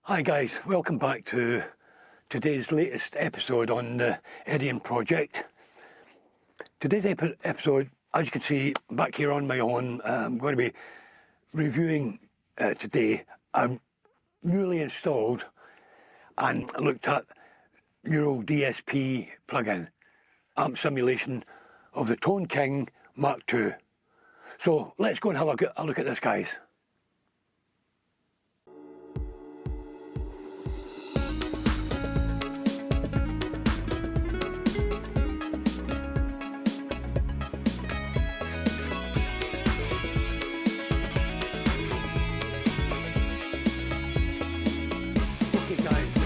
Hi guys, welcome back to today's latest episode on the Edian project. Today's episode, as you can see back here on my own, I'm going to be reviewing today a newly installed and looked at Euro DSP plugin, amp simulation of the Tone King MK2. So let's go and have a look at this, guys.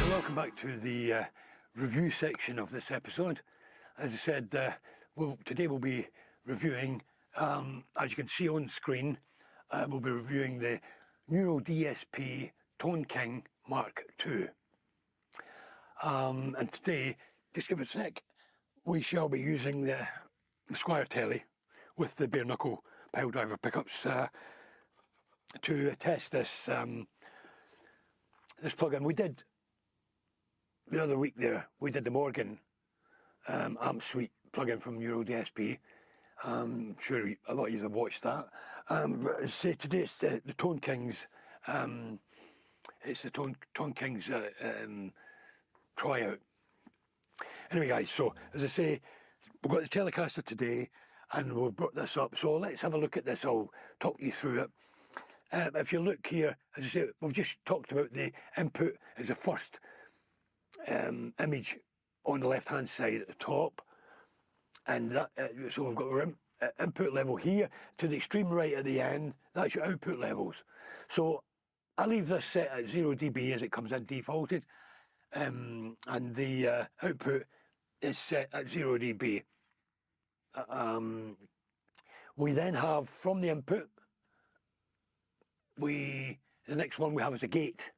Welcome back to the review section of this episode. As I said, today we'll be reviewing, as you can see on screen, we'll be reviewing the Euro DSP Tone King MK2. And today, just give it a sec, we shall be using the Squire Telly with the bare knuckle pile driver pickups to test this this plugin. We did the other week there, we did the Morgan amp suite plugin from Euro DSP. I'm sure a lot of you have watched that. But say today it's the Tone Kings. It's the Tone Kings tryout. Anyway, guys. So as I say, we've got the Telecaster today, and we've brought this up. So let's have a look at this. I'll talk you through it. If you look here, as I say, we've just talked about the input as the first image on the left hand side at the top, and that so we've got our input level here to the extreme right at the end. That's your output levels. So I leave this set at 0 dB as it comes in defaulted, and the output is set at 0 dB. We then have from the input, the next one we have is a gate.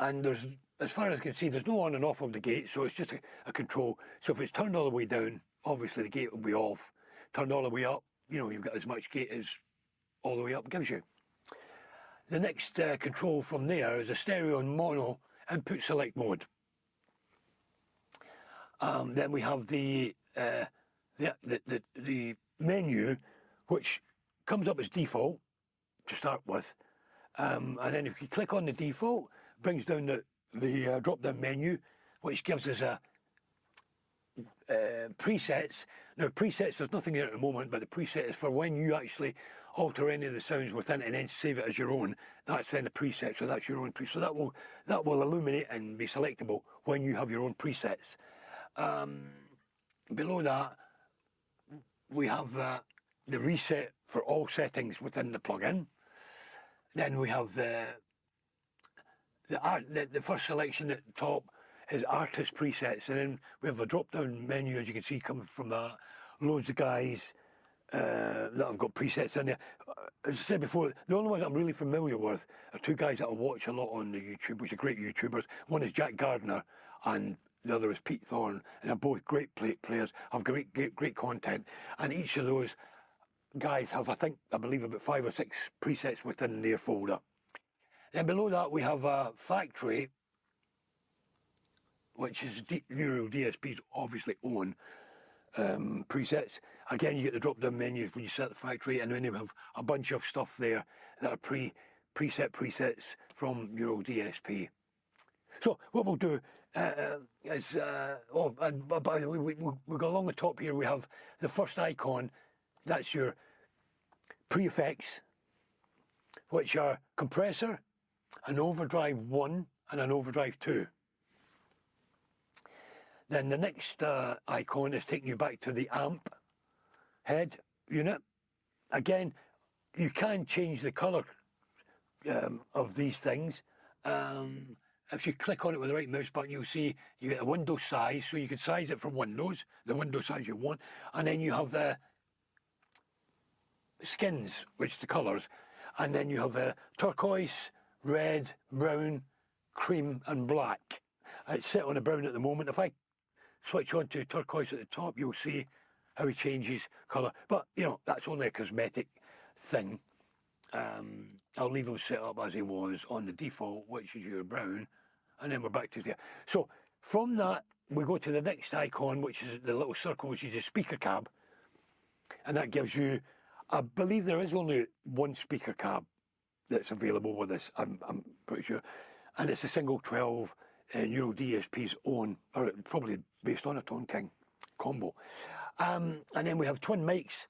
And there's, as far as I can see, there's no on and off of the gate, so it's just a control. So if it's turned all the way down, obviously the gate will be off. Turned all the way up, you've got as much gate as all the way up gives you. The next control from there is a stereo and mono input select mode. Then we have the menu, which comes up as default to start with. And then if you click on the default, brings down the drop-down menu, which gives us a presets. Now presets, there's nothing there at the moment, but the preset is for when you actually alter any of the sounds within it and then save it as your own. That's then the preset, so that's your own preset. So that will illuminate and be selectable when you have your own presets. Below that, we have the reset for all settings within the plugin. Then we have the first selection at the top is artist presets, and then we have a drop-down menu, as you can see, coming from that. Loads of guys that have got presets in there. As I said before, the only ones I'm really familiar with are two guys that I watch a lot on the YouTube, which are great YouTubers. One is Jack Gardner, and the other is Pete Thorne, and they're both great players, have great content, and each of those guys have, I believe, about 5 or 6 presets within their folder. Then below that we have a factory, which is Euro DSP's obviously own presets. Again, you get the drop-down menus when you set the factory, and then you have a bunch of stuff there that are preset presets from Euro DSP. So what we'll do is, by the way, we go along the top here, we have the first icon. That's your pre-effects, which are compressor, an overdrive 1 and an overdrive 2. Then the next icon is taking you back to the amp head unit. Again, you can change the colour of these things. If you click on it with the right mouse button, you'll see you get a window size, so you can size it for Windows, the window size you want, and then you have the skins, which is the colours, and then you have turquoise, red, brown, cream and black. It's set on a brown at the moment. If I switch on to turquoise at the top, you'll see how it changes colour, but that's only a cosmetic thing. I'll leave him set up as he was on the default, which is your brown, and then we're back to there. So from that, we go to the next icon, which is the little circle, which is the speaker cab, and that gives you, I believe there is only one speaker cab that's available with this, I'm pretty sure, and it's a single 12 Neural DSP's own, or probably based on a Tone King combo. And then we have twin mics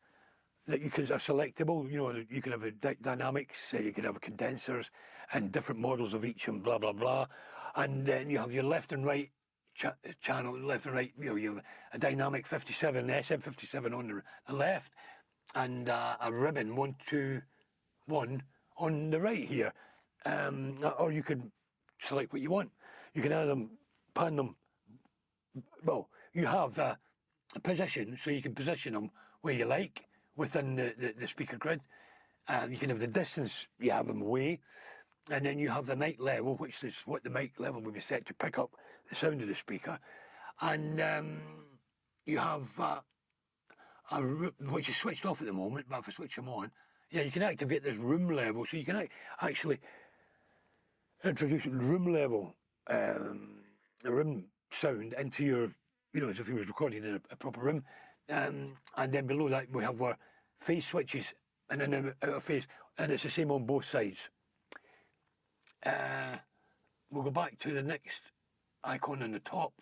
that you can are selectable. You know, you can have a dynamics, you can have condensers, and different models of each, and blah blah blah. And then you have your left and right channel, left and right. You know, you have a dynamic 57, SM57 on the left, and a ribbon 121 on the right here. Or you could select what you want. You can add them, pan them. Well, you have a position, so you can position them where you like within the speaker grid. You can have the distance you have them away, and then you have the mic level, which is what the mic level will be set to pick up the sound of the speaker. And you have which is switched off at the moment, but if I switch them on, yeah, you can activate this room level, so you can actually introduce room level, room sound into your, you know, as if it was recorded in a proper room. And then below that we have our phase switches, and then out of phase, and it's the same on both sides. We'll go back to the next icon on the top,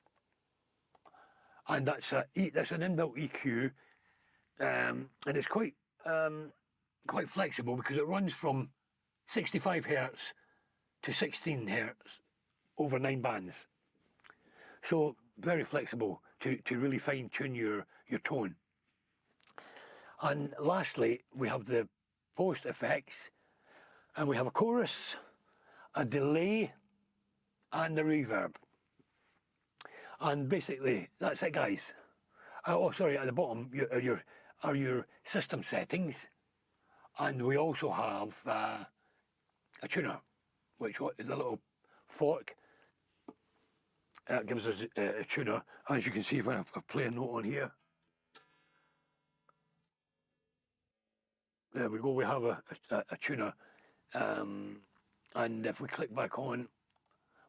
and that's an inbuilt EQ, and it's quite flexible because it runs from 65 hertz to 16 hertz over 9 bands. So very flexible to really fine tune your tone. And lastly, we have the post effects, and we have a chorus, a delay, and the reverb. And basically, that's it, guys. Oh, sorry, at the bottom are your system settings, and we also have a tuner, which is a little fork. Gives us a tuner. As you can see, if I play a note on here, there we go, we have a tuner. And if we click back on,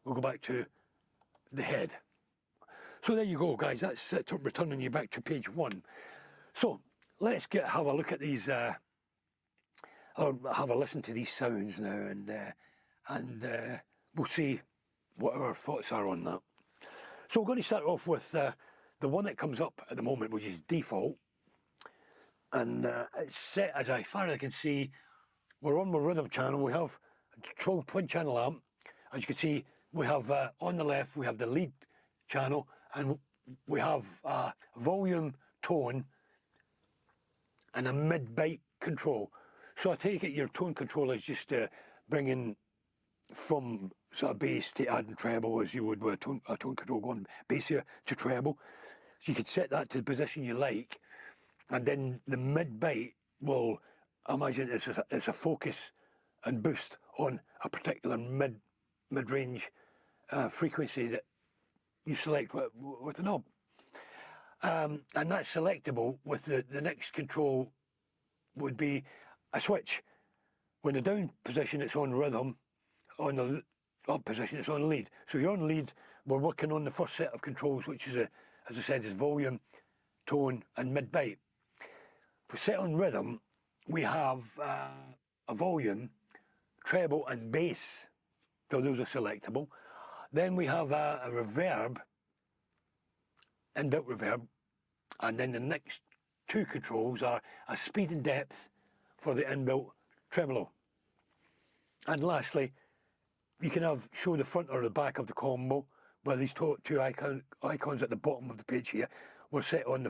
we'll go back to the head. So there you go, guys, that's returning you back to page 1. So let's have a look at these, or have a listen to these sounds now, and we'll see what our thoughts are on that. So we're going to start off with the one that comes up at the moment, which is default. And it's set, as far as I can see, we're on the rhythm channel. We have a 12 twin channel amp. As you can see, we have on the left, we have the lead channel, and we have volume, tone, and a mid-byte control. So I take it your tone control is just bringing from sort of bass to adding treble, as you would with a tone control going bass here to treble. So you could set that to the position you like, and then the mid-byte will, I imagine it's a focus and boost on a particular mid-range frequency that you select with the knob. And that's selectable with the next control would be a switch. When the down position, it's on rhythm. On the up position, it's on lead. So if you're on lead, we're working on the first set of controls, which is, as I said, is volume, tone, and mid-byte. For set on rhythm, we have a volume, treble, and bass. So those are selectable. Then we have a reverb, inbuilt reverb, and then the next two controls are a speed and depth for the inbuilt tremolo. And lastly, you can show the front or the back of the combo, where these two icons at the bottom of the page here were set on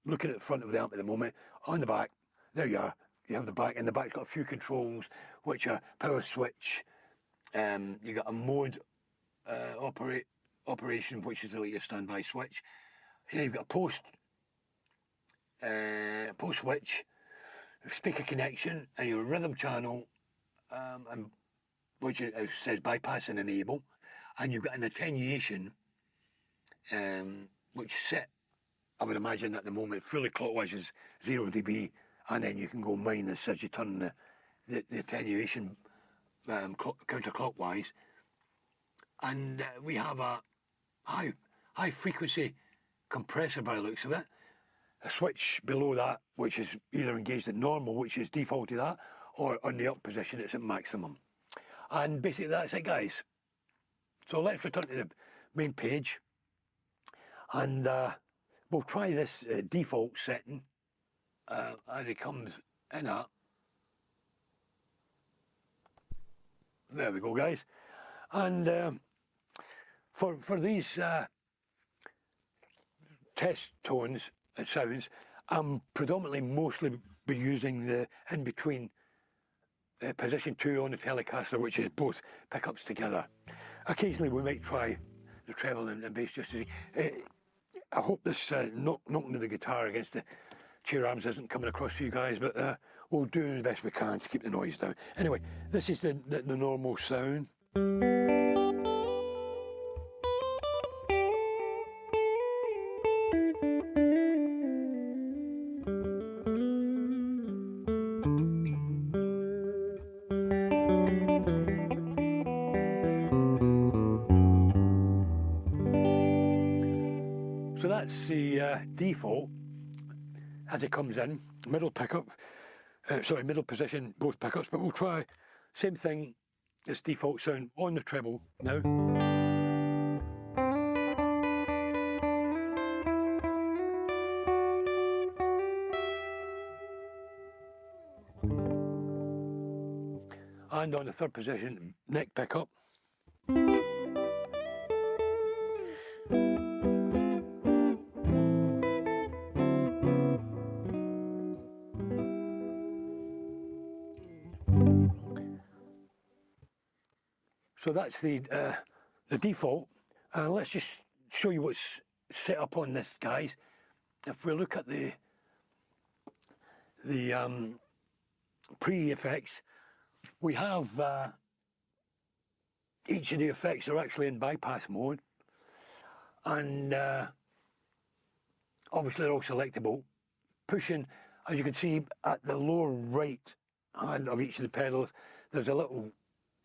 looking at the front of the amp at the moment. On the back, there you are, you have the back, and the back's got a few controls, which are power switch, you got a mode operation, which is really a standby switch. Here you've got a post switch, speaker connection, and your rhythm channel, and which says bypass and enable, and you've got an attenuation, which set, I would imagine at the moment, fully clockwise is 0 dB, and then you can go minus as you turn the attenuation counterclockwise, and we have a high frequency compressor by the looks of it. A switch below that, which is either engaged at normal, which is defaulted at, or on the up position, it's at maximum. And basically that's it, guys. So let's return to the main page, and we'll try this default setting as it comes in at. There we go, guys. And for these test tones and sounds, I'm predominantly mostly be using the in-between position 2 on the Telecaster, which is both pickups together. Occasionally we might try the treble and bass just to see. I hope this knocking of the guitar against the chair arms isn't coming across to you guys, but we'll do the best we can to keep the noise down. Anyway, this is the normal sound. So that's the default as it comes in, middle pickup, middle position, both pickups, but we'll try same thing, this default sound on the treble now. And on the third position, neck pickup. So that's the default. Let's just show you what's set up on this, guys. If we look at the pre-effects, we have each of the effects are actually in bypass mode, and obviously they're all selectable. Pushing, as you can see, at the lower right hand of each of the pedals, there's a little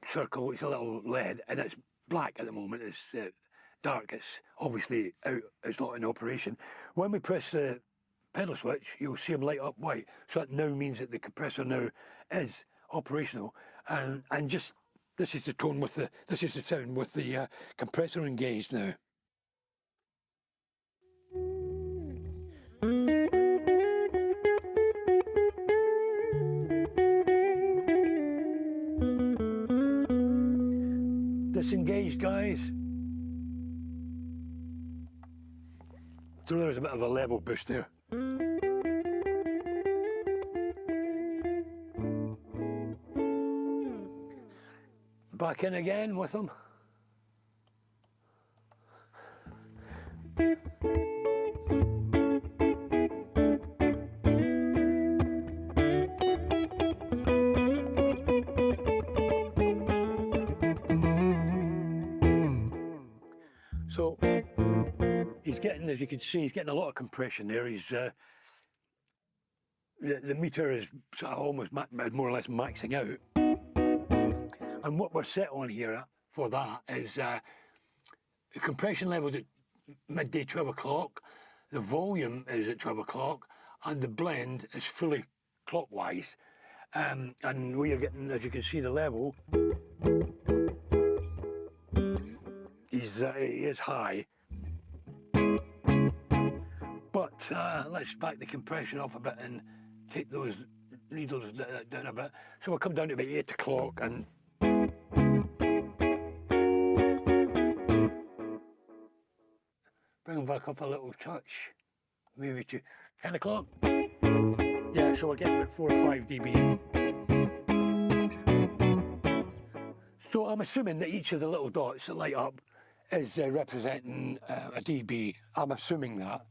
circle, it's a little LED, and it's black at the moment. It's dark, it's obviously out, it's not in operation. When we press the pedal switch, you'll see them light up white, so that now means that the compressor now is operational. And just, this is the tone with the, this is the sound with the compressor engaged now. Disengaged, guys. So there's a bit of a level boost there. Back in again with them. So he's getting, as you can see, he's getting a lot of compression there. He's the meter is sort of almost more or less maxing out. And what we're set on here for that is the compression levels at midday 12 o'clock, the volume is at 12 o'clock, and the blend is fully clockwise. And we are getting, as you can see, the level is high. But let's back the compression off a bit and take those needles down a bit. So we'll come down to about 8 o'clock and bring them back up a little touch, maybe to 10 o'clock. Yeah, so we're getting about 4 or 5 dB. So I'm assuming that each of the little dots that light up is representing a dB. I'm assuming that.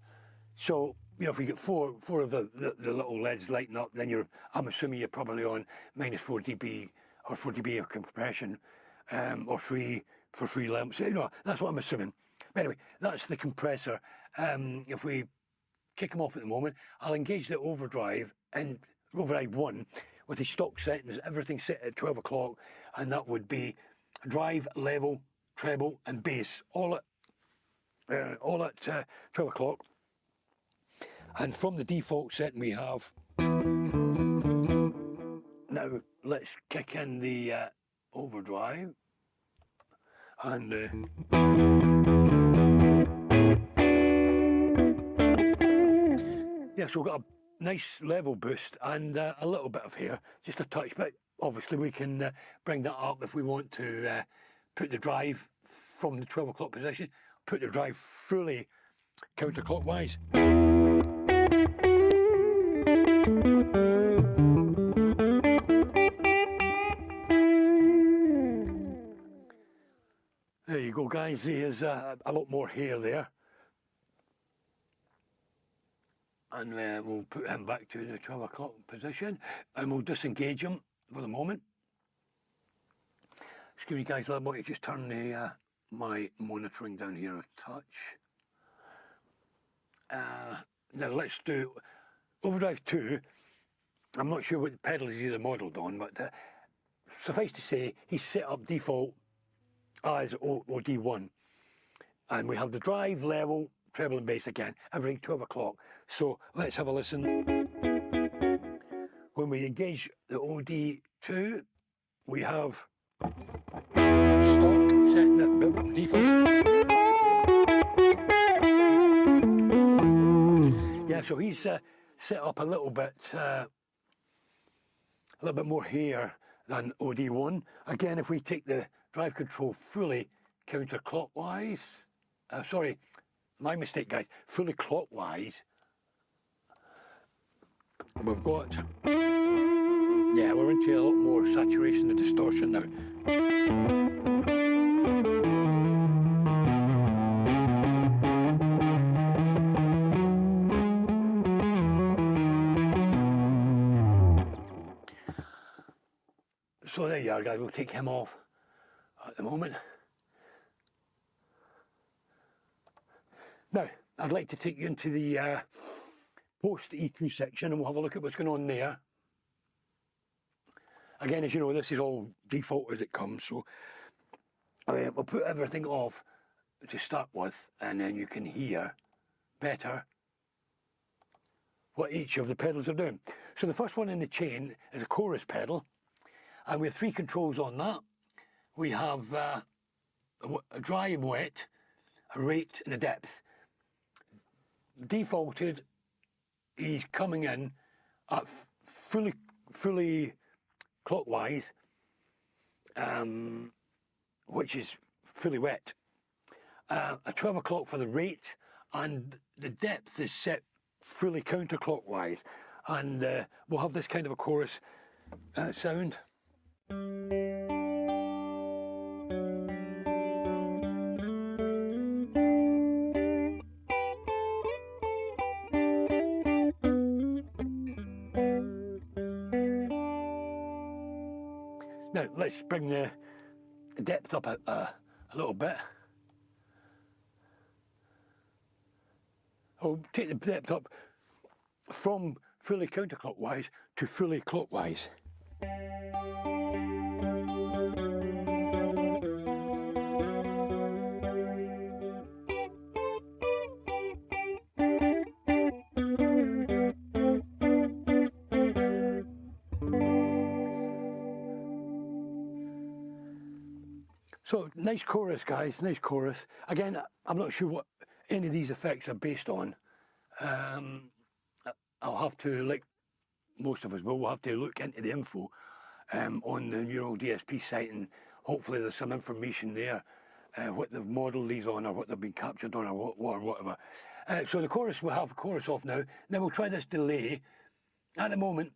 So, you know, if we get four of the little LEDs lighting up, then I'm assuming you're probably on minus 4 dB or 4 dB of compression, or free lamps. You know, that's what I'm assuming. But anyway, that's the compressor. If we kick them off at the moment, I'll engage the overdrive and overdrive 1 with the stock settings, everything set at 12 o'clock, and that would be drive, level, treble and bass, all at 12 o'clock. And from the default setting we have, now let's kick in the overdrive, and yeah, so we've got a nice level boost and a little bit of hair, just a touch, but obviously we can bring that up if we want to put the drive from the 12 o'clock position, put the drive fully counterclockwise. There you go, guys, there's a lot more hair there. And we'll put him back to the 12 o'clock position, and we'll disengage him for the moment. Excuse me, guys, let me just turn the my monitoring down here a touch. Now let's do overdrive 2. I'm not sure what pedals he's modelled on, but suffice to say, he's set up default as OD1. And we have the drive, level, treble and bass again, everything 12 o'clock. So let's have a listen. When we engage the OD2, we have stock setting at default. Yeah, so he's set up a little bit more hair than OD1. Again, if we take the drive control fully counterclockwise, sorry, my mistake, guys, fully clockwise, we've got, yeah, we're into a lot more saturation and distortion now. So there you are, guys, we'll take him off at the moment. Now, I'd like to take you into the post EQ section and we'll have a look at what's going on there. Again, as you know, this is all default as it comes, so we'll put everything off to start with, and then you can hear better what each of the pedals are doing. So the first one in the chain is a chorus pedal, and we have 3 controls on that. We have a dry and wet, a rate and a depth. Defaulted, he's coming in at fully clockwise, which is fully wet. At 12 o'clock for the rate, and the depth is set fully counterclockwise. And we'll have this kind of a chorus sound. Now let's bring the depth up a little bit. I'll take the depth up from fully counterclockwise to fully clockwise. So nice chorus, guys, nice chorus. Again, I'm not sure what any of these effects are based on. I'll have to, like most of us will, we'll have to look into the info on the Neural DSP site, and hopefully there's some information there, what they've modelled these on, or what they've been captured on, or whatever. So the chorus, we'll have the chorus off now. Then we'll try this delay. At the moment,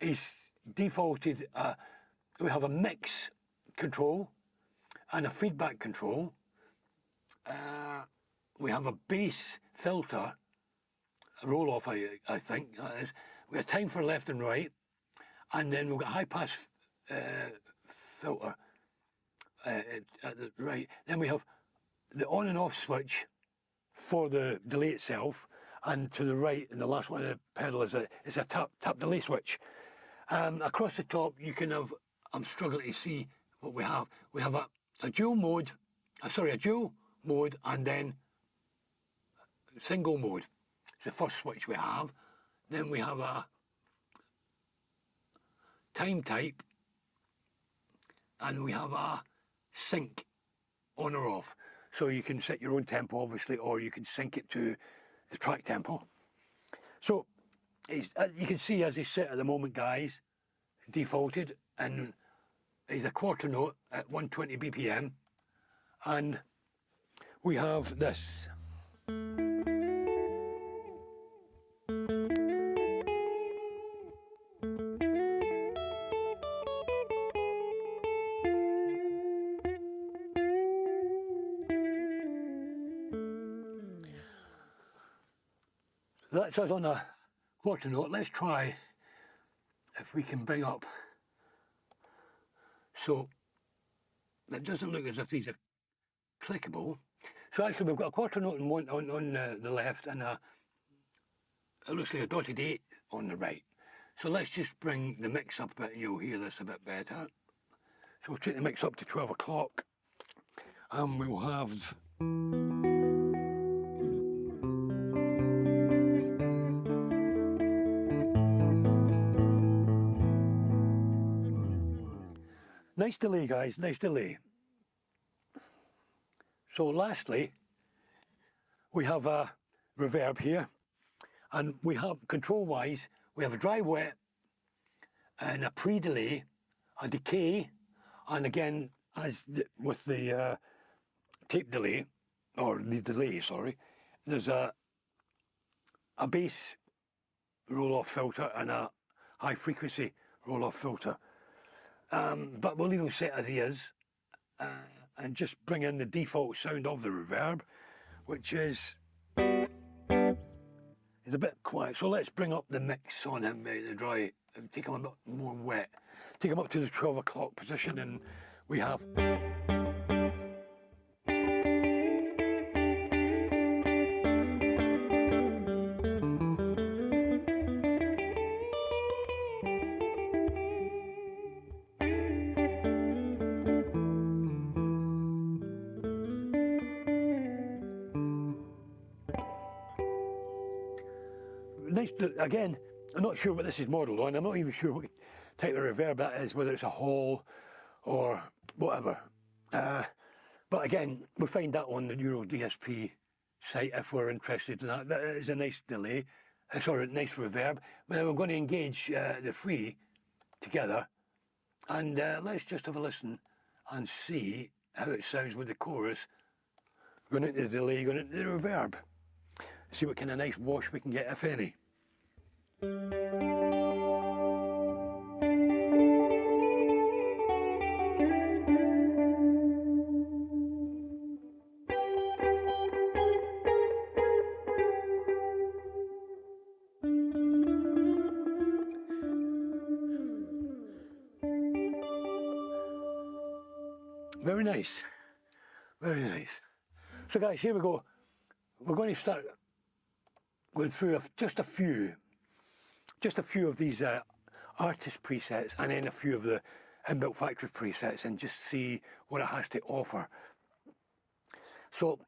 it's defaulted, we have a mix control and a feedback control. We have a bass filter, a roll-off, I think that is. We have time for left and right, and then we've got high pass filter at the right. Then we have the on and off switch for the delay itself, and to the right, and the last one of the pedal is a tap delay switch. Across the top, you can have I'm struggling to see what we have. We have a dual mode, a dual mode and then single mode. It's the first switch we have. Then we have a time type and we have a sync on or off. So you can set your own tempo obviously, or you can sync it to the track tempo. So you can see as it's set at the moment, guys, defaulted, and it's a quarter note at 120 BPM, and we have this. That's us on a quarter note. Let's try if we can bring up. So it doesn't look as if these are clickable. So actually we've got a quarter note on the left and it looks like a dotted 8 on the right. So let's just bring the mix up a bit and you'll hear this a bit better. So we'll take the mix up to 12 o'clock and we'll have... Nice delay, guys, nice delay. So lastly, we have a reverb here, and we have, control-wise, we have a dry-wet and a pre-delay, a decay, and again, as with the tape delay, or the delay, sorry, there's a bass roll-off filter and a high-frequency roll-off filter. But we'll leave them set as he is and just bring in the default sound of the reverb, which is a bit quiet. So let's bring up the mix on him, the dry, and take him a bit more wet. Take him up to the 12 o'clock position, and we have... Nice, again, I'm not sure what this is modelled on. I'm not even sure what type of reverb that is, whether it's a Hall or whatever. But again, we'll find that on the Euro DSP site if we're interested in that. That is a nice delay, sorry, nice reverb. But we're going to engage the three together, and let's just have a listen and see how it sounds with the chorus going into the delay, going into the reverb. See what kind of nice wash we can get, if any. Very nice, very nice. So guys, here we go. We're going to start going through just a few of these artist presets, and then a few of the inbuilt factory presets, and just see what it has to offer. So,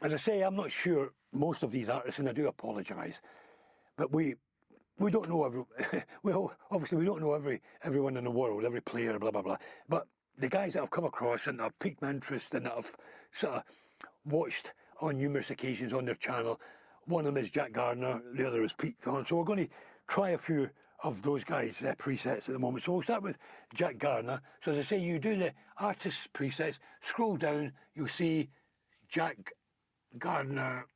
as I say, I'm not sure most of these artists, and I do apologise, but we don't know obviously we don't know everyone in the world, every player, blah blah blah. But the guys that I've come across and that have piqued my interest and that I've sort of watched on numerous occasions on their channel. One of them is Jack Gardner, the other is Pete Thorne. So we're going to try a few of those guys' presets at the moment. So we'll start with Jack Gardner. So as I say, you do the artist presets, scroll down, you'll see Jack Gardner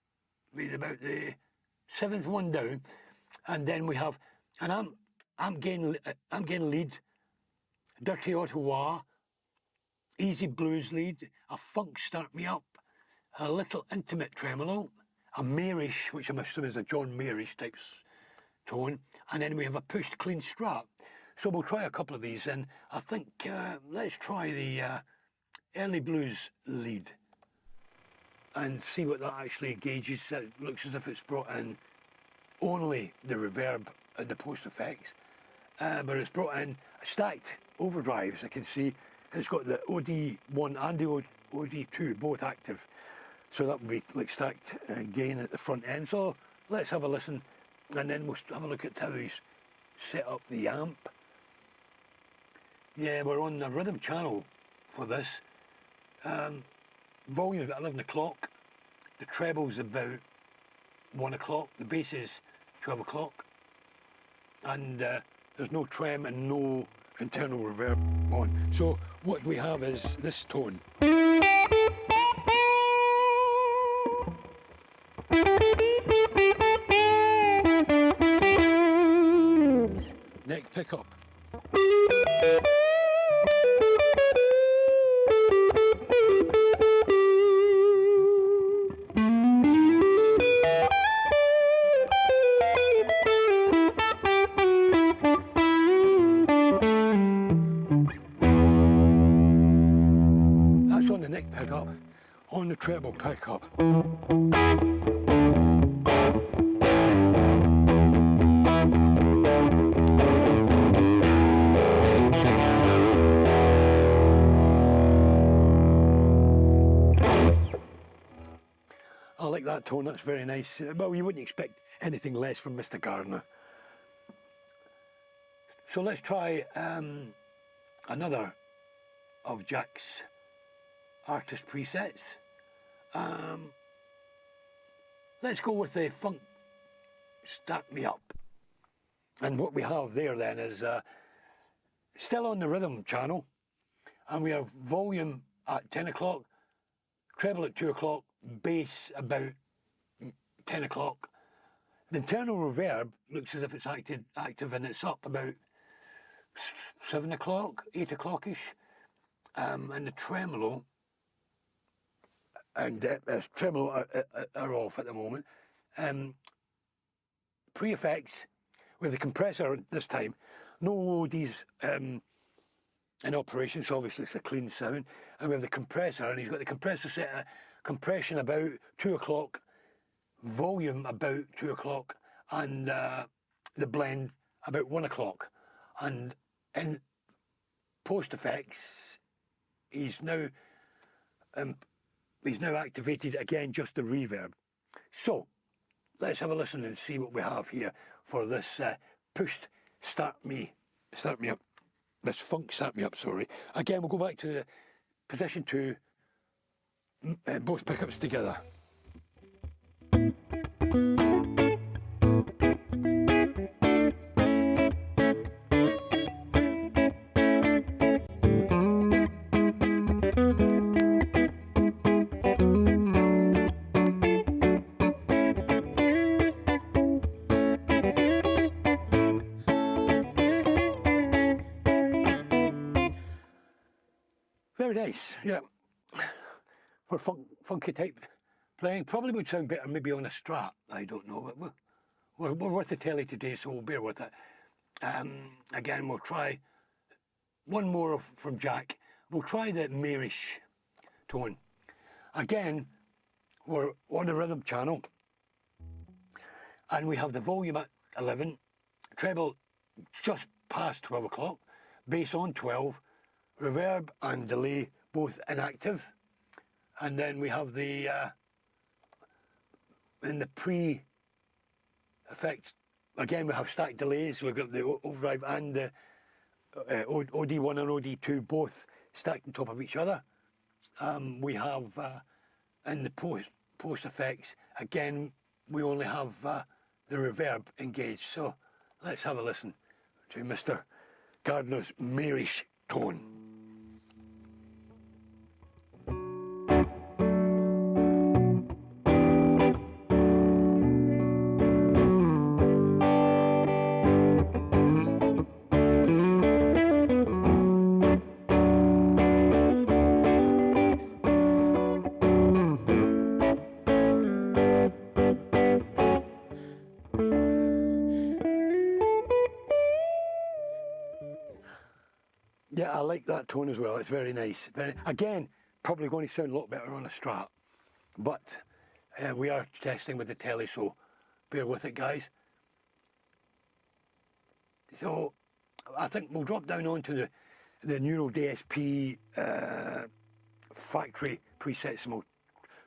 made about the 7th one down, and then we have, and I'm getting lead, Dirty Ottawa, Easy Blues lead, a Funk Start Me Up, a Little Intimate Tremolo, a Marish, which I'm assuming is a John Marish type tone, and then we have a Pushed Clean Strat. So we'll try a couple of these, and I think let's try the Early Blues lead and see what that actually engages. It looks as if it's brought in only the reverb and the post effects, but it's brought in stacked overdrives, I can see it's got the OD1 and the OD2 both active. So that would be like stacked gain at the front end. So let's have a listen, and then we'll have a look at how he's set up the amp. Yeah, we're on the rhythm channel for this. Volume's about 11 o'clock. The treble's about 1 o'clock. The bass is 12 o'clock. And there's no trem and no internal reverb on. So what we have is this tone. Neck pickup. That's on the neck pickup. On the treble pickup. I like that tone, that's very nice. Well, you wouldn't expect anything less from Mr. Gardner. So let's try another of Jack's artist presets. Let's go with the Funk Stack Me Up. And what we have there then is still on the rhythm channel, and we have volume at 10 o'clock, treble at 2 o'clock, bass about 10 o'clock. The internal reverb looks as if it's active, and it's up about 7 o'clock, 8 o'clock-ish. And the tremolo and tremolo are off at the moment. Pre-effects with the compressor this time. No ODs in operation, so obviously it's a clean sound. And we have the compressor, and he's got the compressor set at compression about 2 o'clock, volume about 2 o'clock, and the blend about 1 o'clock. And in post effects, he's now activated again just the reverb. So let's have a listen and see what we have here for this pushed start me up. This funk start me up. Sorry. Again, we'll go back to the position 2. Both pickups together. Very nice, yeah. For funky type playing, probably would sound better maybe on a Strat, I don't know, but we're worth the telly today, so we'll bear with it. Again, we'll try one more from Jack. We'll try the Marish tone. Again, we're on the rhythm channel, and we have the volume at 11, treble just past 12 o'clock, bass on 12, reverb and delay both inactive, and then we have the in the pre-effects, again we have stacked delays. We've got the overdrive and the OD1 and OD2 both stacked on top of each other. We have in the post effects, again we only have the reverb engaged. So let's have a listen to Mr. Gardner's Marish tone. Yeah, I like that tone as well. It's very nice. Again, probably going to sound a lot better on a Strat, but we are testing with the telly, so bear with it, guys. So I think we'll drop down onto the Neural DSP factory presets, and we'll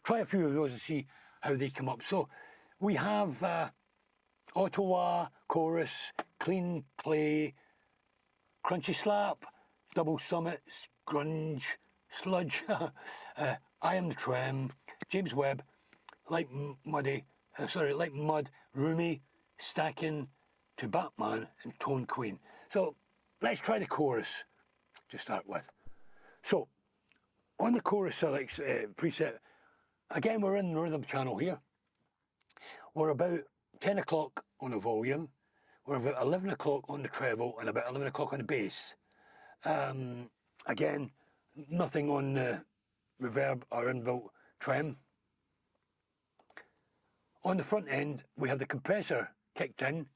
try a few of those and see how they come up. So we have Ottawa, Chorus, Clean Clay, Crunchy Slap, Double Summits, Grunge, Sludge, I Am the Trem, James Webb, Like Mud, Roomy, Stacking, To Batman, and Tone Queen. So let's try the chorus to start with. So on the chorus preset, again we're in the rhythm channel here. We're about 10 o'clock on the volume, we're about 11 o'clock on the treble, and about 11 o'clock on the bass. Again, nothing on the reverb or inbuilt trem. On the front end, we have the compressor kicked in,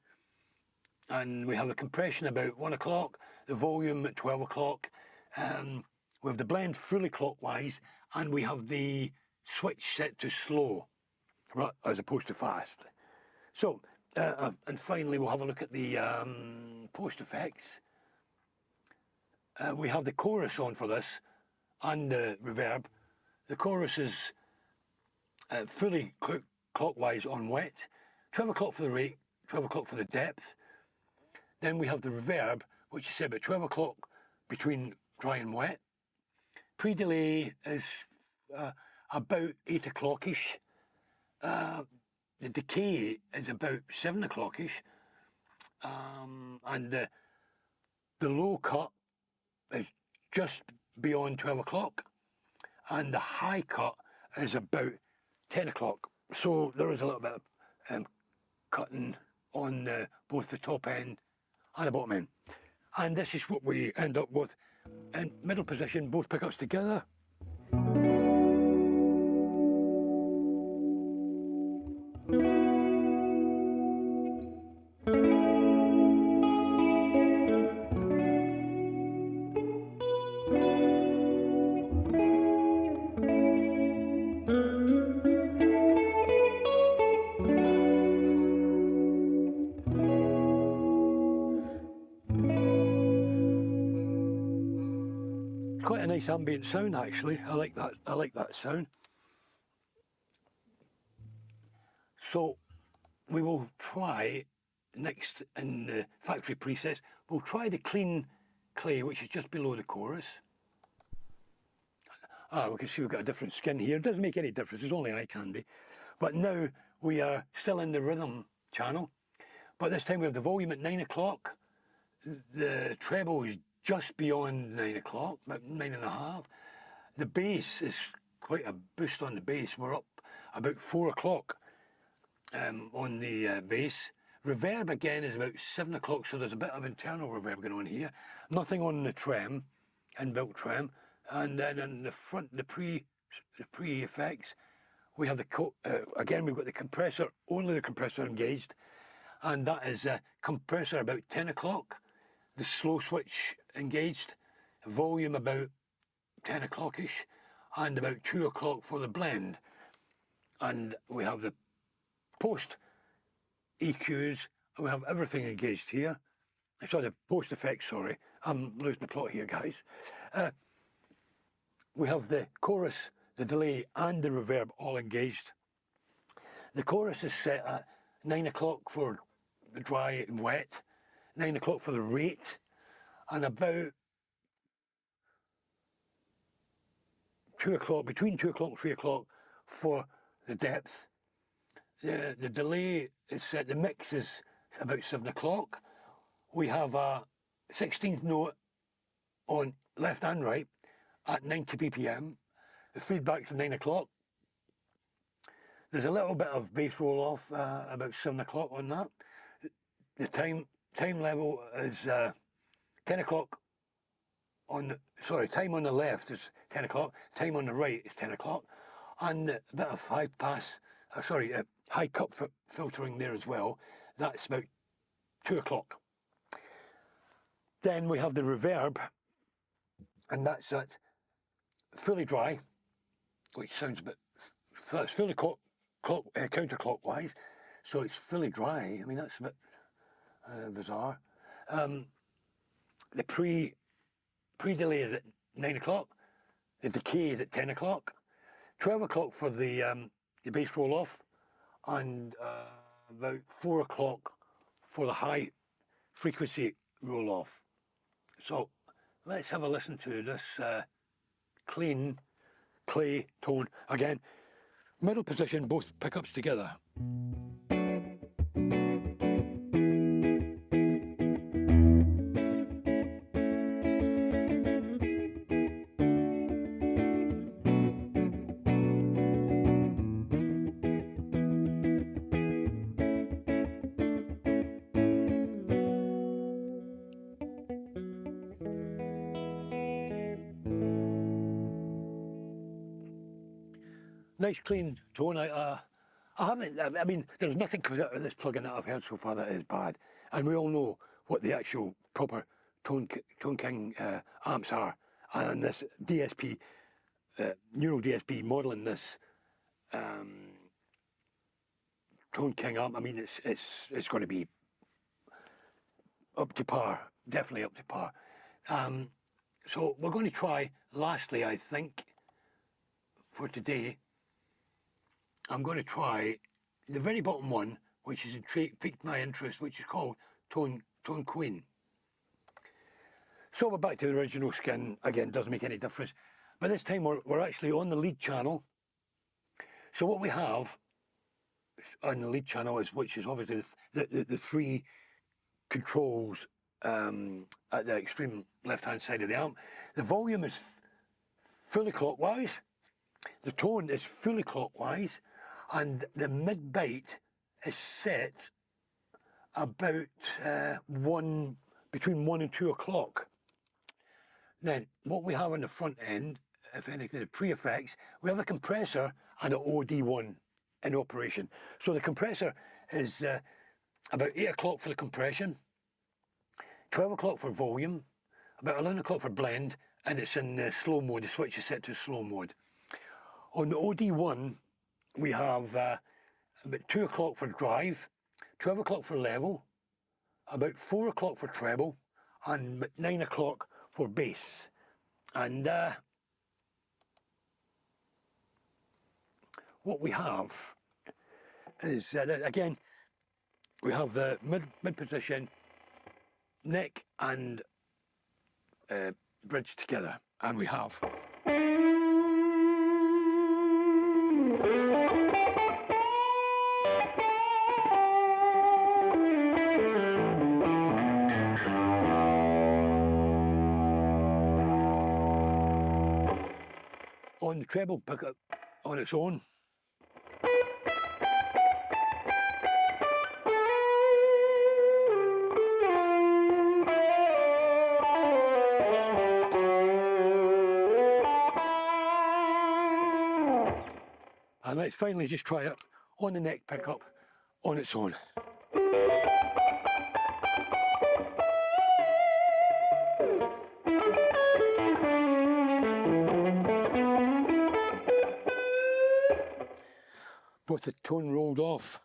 and we have the compression about 1 o'clock, the volume at 12 o'clock. We have the blend fully clockwise, and we have the switch set to slow, right, as opposed to fast. So, and finally we'll have a look at the post effects. We have the chorus on for this, and the reverb. The chorus is fully clockwise on wet, 12 o'clock for the rate, 12 o'clock for the depth. Then we have the reverb, which is about 12 o'clock between dry and wet. Pre-delay is about 8 o'clock-ish. The decay is about 7 o'clock-ish. And the low cut is just beyond 12 o'clock. And the high cut is about 10 o'clock. So there is a little bit of cutting on both the top end and the bottom end. And this is what we end up with in middle position, both pickups together. Quite a nice ambient sound actually. I like that sound. So we will try next in the factory presets, we'll try the Clean Clay, which is just below the chorus. We can see we've got a different skin here. It doesn't make any difference, it's only eye candy. But now we are still in the rhythm channel, but this time we have the volume at 9 o'clock. The treble is just beyond 9 o'clock, about 9.5. The bass is quite a boost on the bass. We're up about 4 o'clock on the bass. Reverb again is about 7 o'clock, so there's a bit of internal reverb going on here. Nothing on the trem, inbuilt trem. And then in the front, the pre effects, we have again we've got the compressor, only the compressor engaged, and that is a compressor about 10 o'clock. The slow switch engaged, volume about 10 o'clock-ish, and about 2 o'clock for the blend. And we have the post EQs, and we have everything engaged here. Sorry, the post effects, sorry. I'm losing the plot here, guys. We have the chorus, the delay, and the reverb all engaged. The chorus is set at 9 o'clock for the dry and wet, 9 o'clock for the rate, and about 2 o'clock, between 2 o'clock and 3 o'clock for the depth. The delay is set, the mix is about 7 o'clock. We have a 16th note on left and right at 90 BPM. The feedback's at 9 o'clock. There's a little bit of bass roll off about 7 o'clock on that. The time level is 10 o'clock on the, time on the left is 10 o'clock, time on the right is 10 o'clock, and a bit of high pass, high cut filtering there as well. That's about 2 o'clock. Then we have the reverb, and that's at fully dry, which sounds a bit, it's fully counterclockwise, so it's fully dry. I mean, that's a bit bizarre. The pre pre-delay is at 9 o'clock, the decay is at 10 o'clock, 12 o'clock for the bass roll-off, and about 4 o'clock for the high frequency roll-off. So let's have a listen to this clean clay tone. Again, middle position, both pickups together. Nice clean tone. I haven't, I mean, there's nothing coming out of this plugin that I've heard so far that is bad. And we all know what the actual proper Tone King amps are. And this DSP, Neural DSP modelling this Tone King amp, I mean, it's going to be up to par, definitely up to par. So we're going to try, lastly, I think, for today, I'm going to try the very bottom one, which has piqued my interest, which is called Tone Queen. So we're back to the original skin. Again, doesn't make any difference. But this time we're actually on the lead channel. So what we have on the lead channel which is obviously the three controls at the extreme left-hand side of the amp. The volume is fully clockwise. The tone is fully clockwise. And the mid-byte is set about between 1 and 2 o'clock. Then what we have on the front end, if anything, the pre-effects, we have a compressor and an OD1 in operation. So the compressor is about 8 o'clock for the compression, 12 o'clock for volume, about 11 o'clock for blend, and it's in slow mode. The switch is set to slow mode. On the OD1, we have about 2 o'clock for drive, 12 o'clock for level, about 4 o'clock for treble, and about 9 o'clock for bass. And what we have is, again, we have the mid position, neck and bridge together, and we have on the treble pickup on its own. And let's finally just try it on the neck pickup on its own. With the tone rolled off.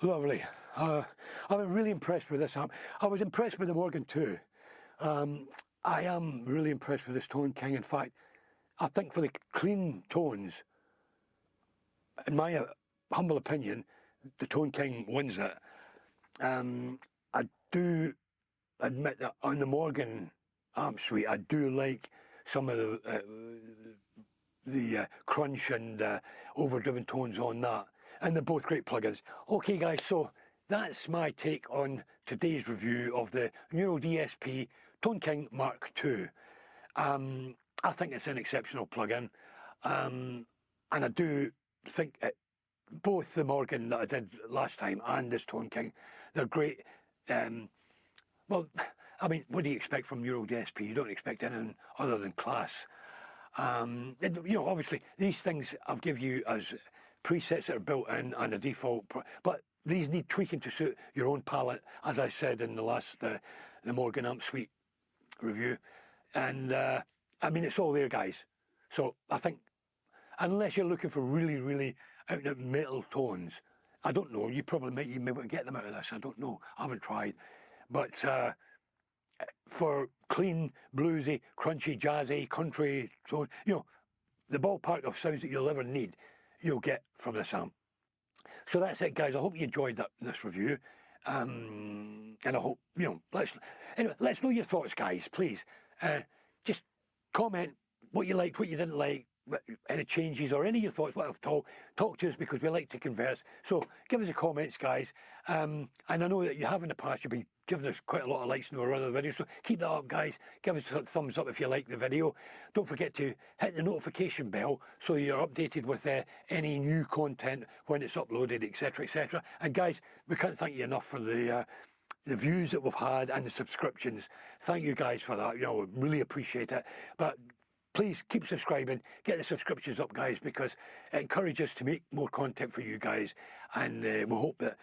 Lovely. I'm really impressed with this amp. I was impressed with the Morgan too. I am really impressed with this Tone King. In fact, I think for the clean tones, in my humble opinion, the Tone King wins it. I do admit that on the Morgan amp suite, I do like some of the crunch and overdriven tones on that. And they're both great plugins. Okay guys, so that's my take on today's review of the Neural DSP Tone King Mark II. I think it's an exceptional plugin. And I do think both the Morgan that I did last time and this Tone King, they're great. Well, I mean, what do you expect from Neural DSP? You don't expect anything other than class. You know, obviously, these things I've given you as presets that are built in and a default, but these need tweaking to suit your own palette, as I said in the last, the Morgan amp suite review. And I mean, it's all there, guys. So I think, unless you're looking for really, really out-and-out metal tones, I don't know, you may be able to get them out of this, I don't know, I haven't tried. But for clean, bluesy, crunchy, jazzy, country tone, you know, the ballpark of sounds that you'll ever need, you'll get from this amp. So that's it, guys. I hope you enjoyed this review. And I hope, you know, let's know your thoughts, guys, please. Just comment what you liked, what you didn't like, any changes or any of your thoughts, what I've talk to us, because we like to converse. So give us the comments, guys. And I know that you have in the past, you've been giving us quite a lot of likes in our other videos, so keep that up, guys. Give us a thumbs up if you like the video. Don't forget to hit the notification bell so you're updated with any new content when it's uploaded, etc, etc. And guys, we can't thank you enough for the views that we've had and the subscriptions. Thank you guys for that. You know, we really appreciate it. But please keep subscribing, get the subscriptions up, guys, because it encourages us to make more content for you guys. And we hope that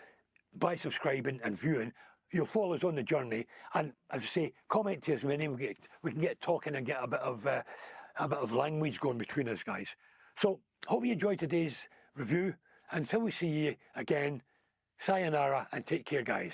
by subscribing and viewing, you'll follow us on the journey. And as I say, comment to us, and then we can get talking and get a bit of language going between us, guys. So hope you enjoyed today's review. Until we see you again, sayonara and take care, guys.